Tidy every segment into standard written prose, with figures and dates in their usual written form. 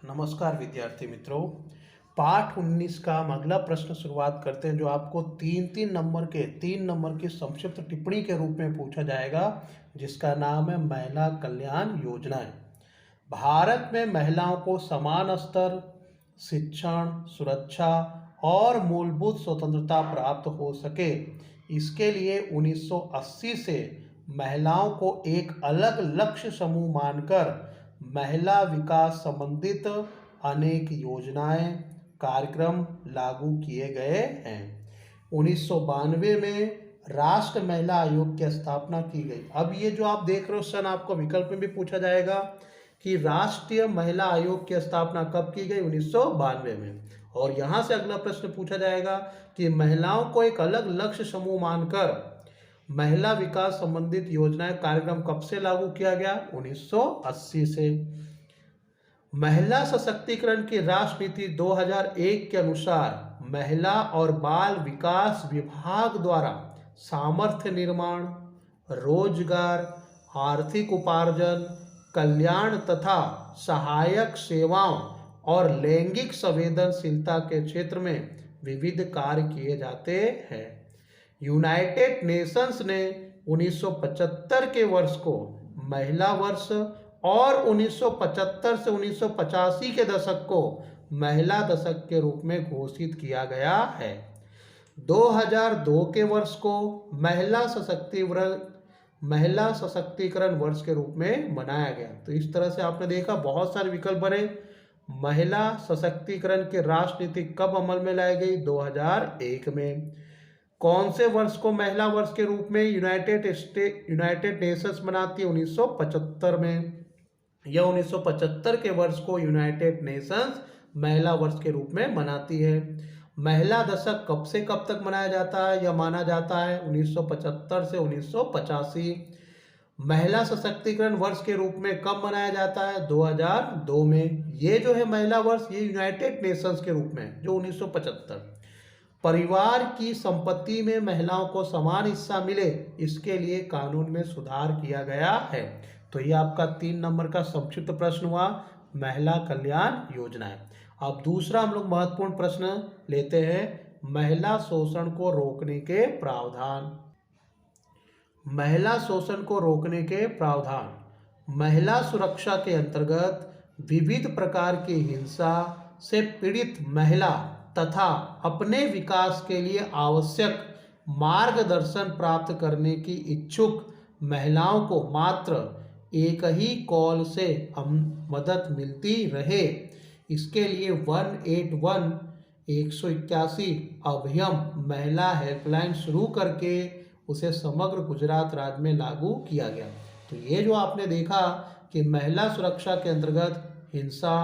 नमस्कार विद्यार्थी मित्रों। पाठ 19 का हम अगला प्रश्न शुरुआत करते हैं, जो आपको तीन नंबर की संक्षिप्त टिप्पणी के रूप में पूछा जाएगा, जिसका नाम है महिला कल्याण योजनाएं। भारत में महिलाओं को समान स्तर, शिक्षण, सुरक्षा और मूलभूत स्वतंत्रता प्राप्त हो सके, इसके लिए 1980 से महिलाओं को एक अलग लक्ष्य समूह मानकर महिला विकास संबंधित अनेक योजनाएं, कार्यक्रम लागू किए गए हैं। 1992 में राष्ट्र महिला आयोग की स्थापना की गई। अब ये जो आप देख रहे हो सन, आपको विकल्प में भी पूछा जाएगा कि राष्ट्रीय महिला आयोग की स्थापना कब की गई? 1992 में। और यहाँ से अगला प्रश्न पूछा जाएगा कि महिलाओं को एक अलग लक्ष्य समूह मानकर महिला विकास संबंधित योजनाएं, कार्यक्रम कब से लागू किया गया? 1980 से। महिला सशक्तिकरण की राष्ट्रीय नीति 2001 के अनुसार महिला और बाल विकास विभाग द्वारा सामर्थ्य निर्माण, रोजगार, आर्थिक उपार्जन, कल्याण तथा सहायक सेवाओं और लैंगिक संवेदनशीलता के क्षेत्र में विविध कार्य किए जाते हैं। यूनाइटेड नेशंस ने 1975 के वर्ष को महिला वर्ष और 1975 से 1985 के दशक को महिला दशक के रूप में घोषित किया गया है। 2002 के वर्ष को महिला सशक्तिकरण वर्ष के रूप में मनाया गया। तो इस तरह से आपने देखा बहुत सारे विकल्प बने। महिला सशक्तिकरण की राष्ट्र नीति कब अमल में लाई गई? 2001 में। कौन से वर्ष को महिला वर्ष के रूप में यूनाइटेड नेशंस मनाती है? 1975 में। यह 1975 के वर्ष को यूनाइटेड नेशंस महिला वर्ष के रूप में मनाती है। महिला दशक कब से कब तक मनाया जाता है? यह माना जाता है 1975 से 1985। महिला सशक्तिकरण वर्ष के रूप में कब मनाया जाता है? 2002 में। ये जो है महिला वर्ष, ये यूनाइटेड नेशंस के रूप में, जो 1975। परिवार की संपत्ति में महिलाओं को समान हिस्सा मिले, इसके लिए कानून में सुधार किया गया है। तो ये आपका 3 नंबर का संक्षिप्त प्रश्न हुआ, महिला कल्याण योजनाएं। अब दूसरा हम लोग महत्वपूर्ण प्रश्न लेते हैं, महिला शोषण को रोकने के प्रावधान। महिला शोषण को रोकने के प्रावधान। महिला सुरक्षा के अंतर्गत विविध प्रकार की हिंसा से पीड़ित महिला तथा अपने विकास के लिए आवश्यक मार्गदर्शन प्राप्त करने की इच्छुक महिलाओं को मात्र एक ही कॉल से मदद मिलती रहे, इसके लिए 181 अभियम महिला हेल्पलाइन शुरू करके उसे समग्र गुजरात राज्य में लागू किया गया। तो ये जो आपने देखा कि महिला सुरक्षा के अंतर्गत हिंसा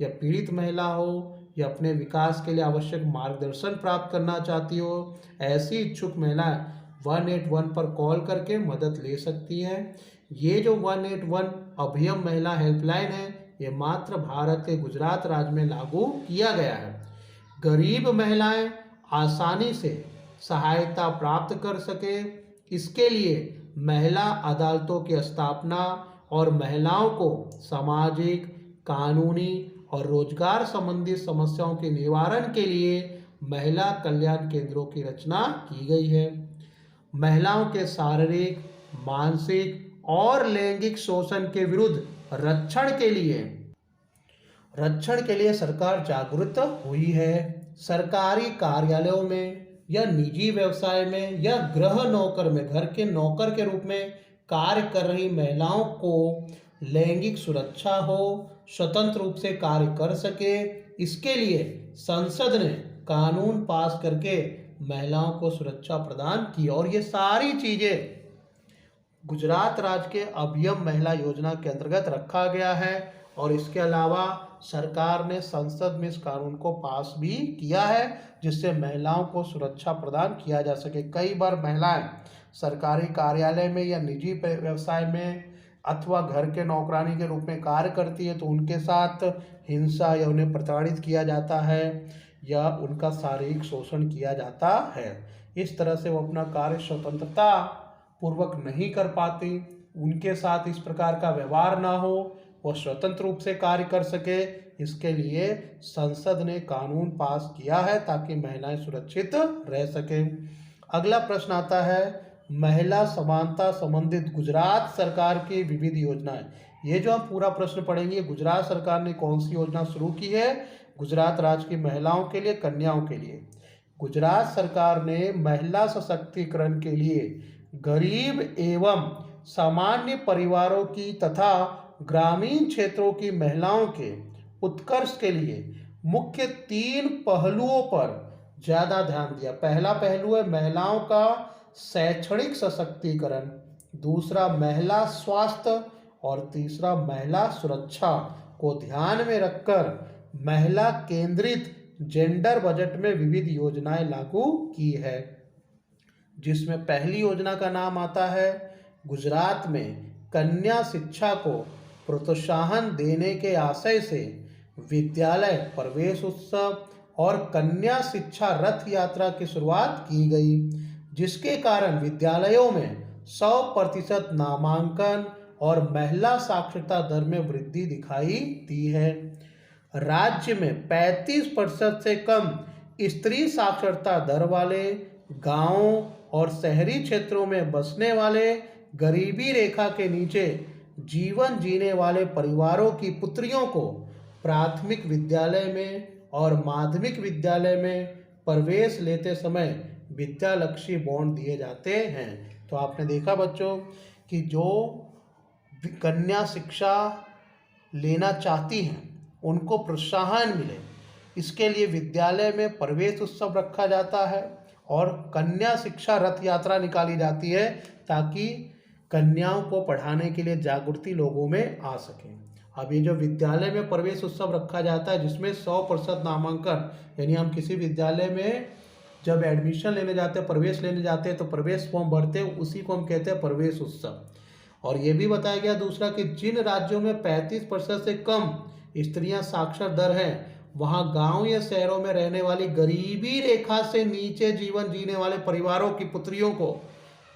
या पीड़ित महिला हो या अपने विकास के लिए आवश्यक मार्गदर्शन प्राप्त करना चाहती हो, ऐसी इच्छुक महिलाएं 181 पर कॉल करके मदद ले सकती हैं। ये जो 181 अभियम महिला हेल्पलाइन है, ये मात्र भारत के गुजरात राज्य में लागू किया गया है। गरीब महिलाएं आसानी से सहायता प्राप्त कर सके, इसके लिए महिला अदालतों की स्थापना और महिलाओं को सामाजिक, कानूनी और रोजगार संबंधी समस्याओं के निवारण के लिए महिला कल्याण केंद्रों की रचना की गई है। महिलाओं के शारीरिक, मानसिक और लैंगिक शोषण के विरुद्ध रक्षण के लिए सरकार जागरूक हुई है। सरकारी कार्यालयों में या निजी व्यवसाय में या गृह नौकर में, घर के नौकर के रूप में कार्य कर रही महिलाओं को लैंगिक सुरक्षा हो, स्वतंत्र रूप से कार्य कर सके, इसके लिए संसद ने कानून पास करके महिलाओं को सुरक्षा प्रदान की। और ये सारी चीजें गुजरात राज्य के अभियम महिला योजना के अंतर्गत रखा गया है। और इसके अलावा सरकार ने संसद में इस कानून को पास भी किया है, जिससे महिलाओं को सुरक्षा प्रदान किया जा सके। कई बार महिलाएं सरकारी कार्यालय में या निजी व्यवसाय में अथवा घर के नौकरानी के रूप में कार्य करती है, तो उनके साथ हिंसा या उन्हें प्रताड़ित किया जाता है या उनका शारीरिक शोषण किया जाता है। इस तरह से वो अपना कार्य स्वतंत्रता पूर्वक नहीं कर पाती, उनके साथ इस प्रकार का व्यवहार ना हो, वो स्वतंत्र रूप से कार्य कर सके, इसके लिए संसद ने कानून पास किया है ताकि महिलाएं सुरक्षित रह सकें। अगला प्रश्न आता है महिला समानता संबंधित गुजरात सरकार की विविध योजनाएं। ये जो हम पूरा प्रश्न पढ़ेंगे, गुजरात सरकार ने कौन सी योजना शुरू की है गुजरात राज्य की महिलाओं के लिए, कन्याओं के लिए। गुजरात सरकार ने महिला सशक्तिकरण के लिए गरीब एवं सामान्य परिवारों की तथा ग्रामीण क्षेत्रों की महिलाओं के उत्कर्ष के लिए मुख्य 3 पहलुओं पर ज़्यादा ध्यान दिया। पहला पहलू है महिलाओं का शैक्षणिक सशक्तिकरण, दूसरा महिला स्वास्थ्य और तीसरा महिला सुरक्षा को ध्यान में रखकर महिला केंद्रित जेंडर बजट में विविध योजनाएं लागू की है, जिसमें पहली योजना का नाम आता है गुजरात में कन्या शिक्षा को प्रोत्साहन देने के आशय से विद्यालय प्रवेश उत्सव और कन्या शिक्षा रथ यात्रा की शुरुआत की गई, जिसके कारण विद्यालयों में 100% नामांकन और महिला साक्षरता दर में वृद्धि दिखाई दी है। राज्य में 35% से कम स्त्री साक्षरता दर वाले गांवों और शहरी क्षेत्रों में बसने वाले गरीबी रेखा के नीचे जीवन जीने वाले परिवारों की पुत्रियों को प्राथमिक विद्यालय में और माध्यमिक विद्यालय में प्रवेश लेते समय विद्यालक्ष्मी बॉन्ड दिए जाते हैं। तो आपने देखा बच्चों कि जो कन्या शिक्षा लेना चाहती हैं उनको प्रोत्साहन मिले, इसके लिए विद्यालय में प्रवेश उत्सव रखा जाता है और कन्या शिक्षा रथ यात्रा निकाली जाती है ताकि कन्याओं को पढ़ाने के लिए जागृति लोगों में आ सके। अब ये जो विद्यालय में प्रवेश उत्सव रखा जाता है जिसमें 100% नामांकन, यानी हम किसी विद्यालय में जब एडमिशन लेने जाते हैं, प्रवेश लेने जाते हैं तो प्रवेश फॉर्म भरते हैं, उसी को हम कहते हैं प्रवेश उत्सव। और ये भी बताया गया दूसरा कि जिन राज्यों में 35% से कम स्त्रियां साक्षर दर हैं वहां गांव या शहरों में रहने वाली गरीबी रेखा से नीचे जीवन जीने वाले परिवारों की पुत्रियों को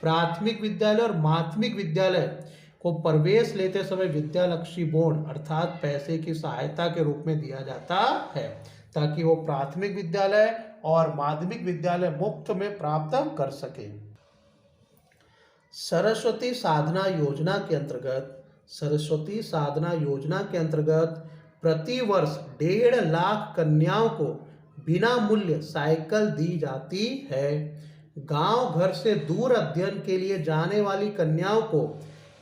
प्राथमिक विद्यालय और माध्यमिक विद्यालय को प्रवेश लेते समय विद्यालक्ष्मी बॉन्ड अर्थात पैसे की सहायता के रूप में दिया जाता है ताकि वो प्राथमिक विद्यालय और माध्यमिक विद्यालय मुफ्त में प्राप्त कर सके। सरस्वती साधना योजना के अंतर्गत प्रति वर्ष 1.5 लाख कन्याओं को बिना मूल्य साइकिल दी जाती है। गांव घर से दूर अध्ययन के लिए जाने वाली कन्याओं को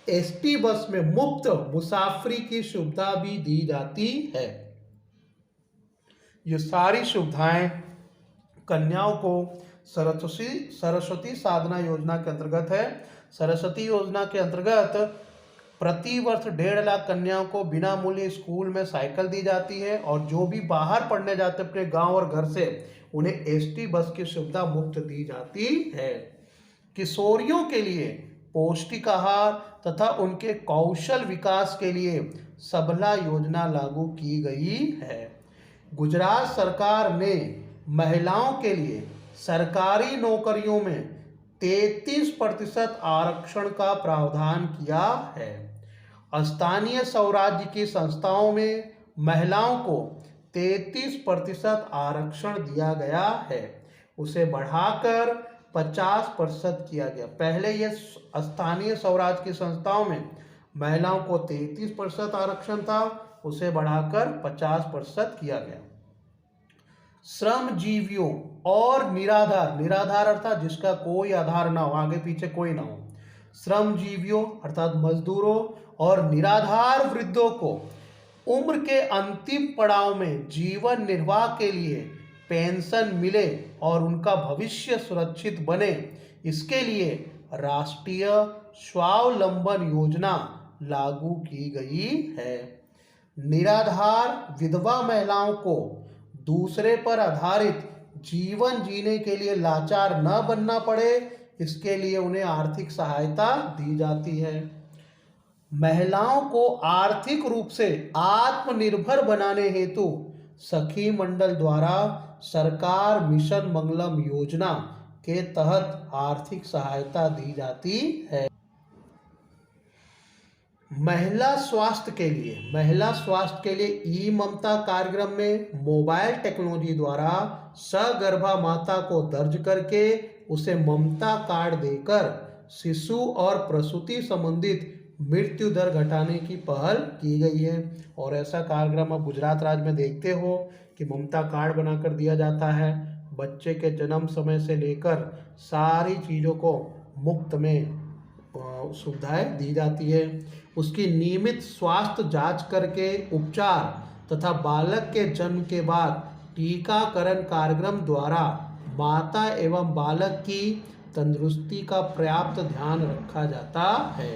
एसटी बस में मुफ्त मुसाफरी की सुविधा भी दी जाती है। ये सारी सुविधाएं कन्याओं को सरस्वती साधना योजना के अंतर्गत है। सरस्वती योजना के अंतर्गत प्रति वर्ष 1.5 लाख कन्याओं को बिना मूल्य स्कूल में साइकिल दी जाती है और जो भी बाहर पढ़ने जाते अपने गांव और घर से उन्हें एसटी बस की सुविधा मुफ्त दी जाती है। किशोरियों के लिए पौष्टिक आहार तथा उनके कौशल विकास के लिए सबला योजना लागू की गई है। गुजरात सरकार ने महिलाओं के लिए सरकारी नौकरियों में 33% आरक्षण का प्रावधान किया है। स्थानीय स्वराज्य की संस्थाओं में महिलाओं को 33% आरक्षण दिया गया है, उसे बढ़ाकर 50% किया गया। पहले ये स्थानीय स्वराज्य की संस्थाओं में महिलाओं को 33% आरक्षण था, उसे बढ़ाकर 50% किया गया। श्रमजीवियों और निराधार अर्थात जिसका कोई आधार ना हो, आगे पीछे कोई ना हो, श्रमजीवियों अर्थात मजदूरों और निराधार वृद्धों को उम्र के अंतिम पड़ाव में जीवन निर्वाह के लिए पेंशन मिले और उनका भविष्य सुरक्षित बने, इसके लिए राष्ट्रीय स्वावलंबन योजना लागू की गई है। निराधार विधवा महिलाओं को दूसरे पर आधारित जीवन जीने के लिए लाचार न बनना पड़े, इसके लिए उन्हें आर्थिक सहायता दी जाती है। महिलाओं को आर्थिक रूप से आत्मनिर्भर बनाने हेतु सखी मंडल द्वारा सरकार मिशन मंगलम योजना के तहत आर्थिक सहायता दी जाती है। महिला स्वास्थ्य के लिए ई ममता कार्यक्रम में मोबाइल टेक्नोलॉजी द्वारा सगर्भा माता को दर्ज करके उसे ममता कार्ड देकर शिशु और प्रसूति संबंधित मृत्यु दर घटाने की पहल की गई है। और ऐसा कार्यक्रम आप गुजरात राज्य में देखते हो कि ममता कार्ड बनाकर दिया जाता है। बच्चे के जन्म समय से लेकर सारी चीज़ों को मुफ्त में सुविधाएं दी जाती है। उसकी नियमित स्वास्थ्य जांच करके उपचार तथा बालक के जन्म के बाद टीकाकरण कार्यक्रम द्वारा माता एवं बालक की तंदुरुस्ती का पर्याप्त ध्यान रखा जाता है।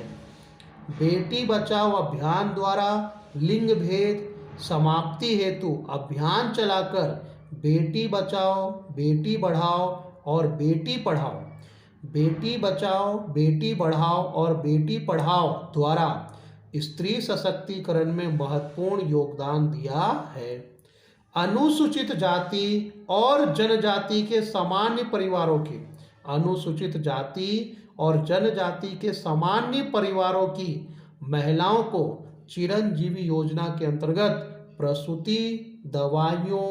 बेटी बचाओ अभियान द्वारा लिंग भेद समाप्ति हेतु अभियान चलाकर बेटी बचाओ, बेटी बढ़ाओ और बेटी पढ़ाओ, बेटी बचाओ, बेटी बढ़ाओ और बेटी पढ़ाओ द्वारा स्त्री सशक्तिकरण में महत्वपूर्ण योगदान दिया है। अनुसूचित जाति और जनजाति के सामान्य परिवारों की अनुसूचित जाति और जनजाति के सामान्य परिवारों की महिलाओं को चिरंजीवी योजना के अंतर्गत प्रसूति, दवाइयों,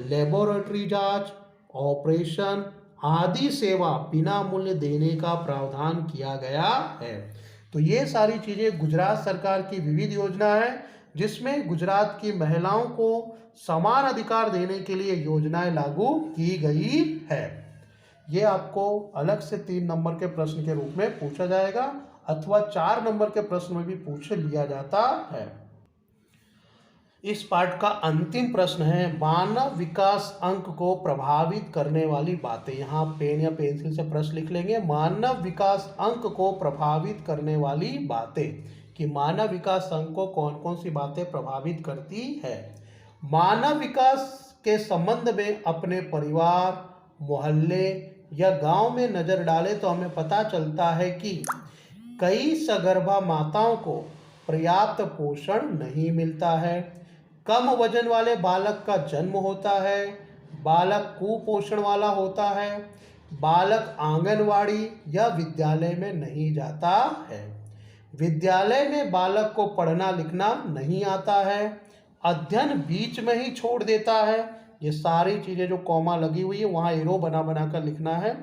लेबोरेटरी जांच, ऑपरेशन आदि सेवा बिना मूल्य देने का प्रावधान किया गया है। तो ये सारी चीज़ें गुजरात सरकार की विविध योजना है जिसमें गुजरात की महिलाओं को समान अधिकार देने के लिए योजनाएं लागू की गई है। ये आपको अलग से 3 नंबर के प्रश्न के रूप में पूछा जाएगा अथवा 4 नंबर के प्रश्न में भी पूछ लिया जाता है। इस पाठ का अंतिम प्रश्न है मानव विकास अंक को प्रभावित करने वाली बातें। यहाँ पेन या पेंसिल से प्रश्न लिख लेंगे। मानव विकास अंक को प्रभावित करने वाली बातें कि मानव विकास अंक को कौन कौन सी बातें प्रभावित करती है। मानव विकास के संबंध में अपने परिवार, मोहल्ले या गांव में नजर डालें तो हमें पता चलता है कि कई सगर्भा माताओं को पर्याप्त पोषण नहीं मिलता है। कम वजन वाले बालक का जन्म होता है, बालक कुपोषण वाला होता है, बालक आंगनवाड़ी या विद्यालय में नहीं जाता है, विद्यालय में बालक को पढ़ना लिखना नहीं आता है, अध्ययन बीच में ही छोड़ देता है। ये सारी चीज़ें जो कॉमा लगी हुई है वहाँ एरो बना बना कर लिखना है।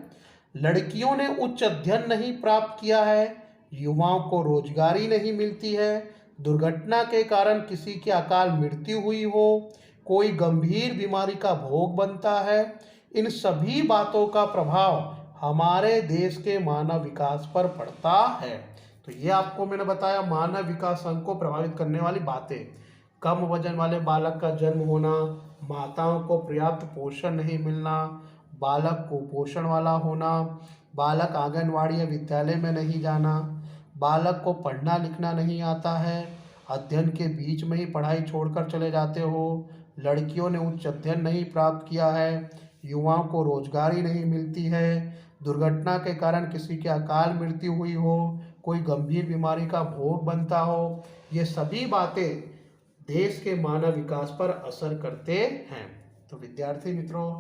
लड़कियों ने उच्च अध्ययन नहीं प्राप्त किया है, युवाओं को रोजगारी नहीं मिलती है, दुर्घटना के कारण किसी की अकाल मृत्यु हुई हो, कोई गंभीर बीमारी का भोग बनता है। इन सभी बातों का प्रभाव हमारे देश के मानव विकास पर पड़ता है। तो ये आपको मैंने बताया मानव विकास अंक को प्रभावित करने वाली बातें। कम वजन वाले बालक का जन्म होना, माताओं को पर्याप्त पोषण नहीं मिलना, बालक कुपोषण वाला होना, बालक आंगनवाड़ी या विद्यालय में नहीं जाना, बालक को पढ़ना लिखना नहीं आता है, अध्ययन के बीच में ही पढ़ाई छोड़कर चले जाते हो, लड़कियों ने उच्च अध्ययन नहीं प्राप्त किया है, युवाओं को रोजगारी नहीं मिलती है, दुर्घटना के कारण किसी की अकाल मृत्यु हुई हो, कोई गंभीर बीमारी का भोग बनता हो। ये सभी बातें देश के मानव विकास पर असर करते हैं। तो विद्यार्थी मित्रों,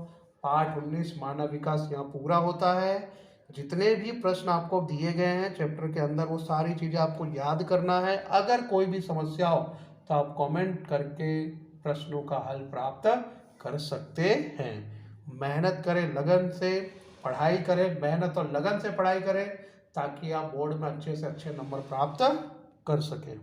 पाठ 19 मानव विकास यहाँ पूरा होता है। जितने भी प्रश्न आपको दिए गए हैं चैप्टर के अंदर वो सारी चीज़ें आपको याद करना है। अगर कोई भी समस्या हो तो आप कमेंट करके प्रश्नों का हल प्राप्त कर सकते हैं। मेहनत करें, लगन से पढ़ाई करें, मेहनत और लगन से पढ़ाई करें ताकि आप बोर्ड में अच्छे से अच्छे नंबर प्राप्त कर सकें।